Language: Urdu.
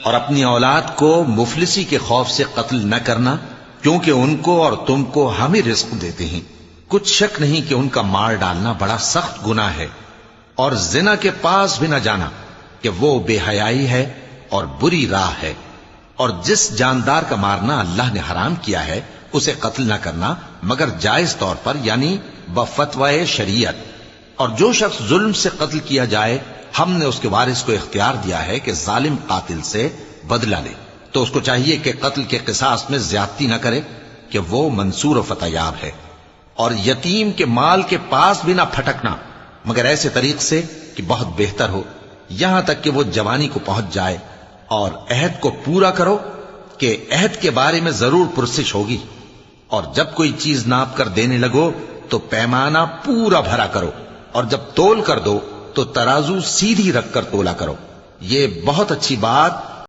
اور اپنی اولاد کو مفلسی کے خوف سے قتل نہ کرنا، کیونکہ ان کو اور تم کو ہم ہی رزق دیتے ہیں۔ کچھ شک نہیں کہ ان کا مار ڈالنا بڑا سخت گناہ ہے، اور زنا کے پاس بھی نہ جانا کہ وہ بے حیائی ہے اور بری راہ ہے۔ اور جس جاندار کا مارنا اللہ نے حرام کیا ہے اسے قتل نہ کرنا مگر جائز طور پر، یعنی بفتوائے شریعت۔ اور جو شخص ظلم سے قتل کیا جائے، ہم نے اس کے وارث کو اختیار دیا ہے کہ ظالم قاتل سے بدلہ لے، تو اس کو چاہیے کہ قتل کے قصاص میں زیادتی نہ کرے کہ وہ منصور و فتح یاب ہے۔ اور یتیم کے مال کے پاس بھی نہ پھٹکنا مگر ایسے طریق سے کہ بہت بہتر ہو، یہاں تک کہ وہ جوانی کو پہنچ جائے۔ اور عہد کو پورا کرو کہ عہد کے بارے میں ضرور پرسش ہوگی۔ اور جب کوئی چیز ناپ کر دینے لگو تو پیمانہ پورا بھرا کرو، اور جب تول کر دو تو ترازو سیدھی رکھ کر تولا کرو۔ یہ بہت اچھی بات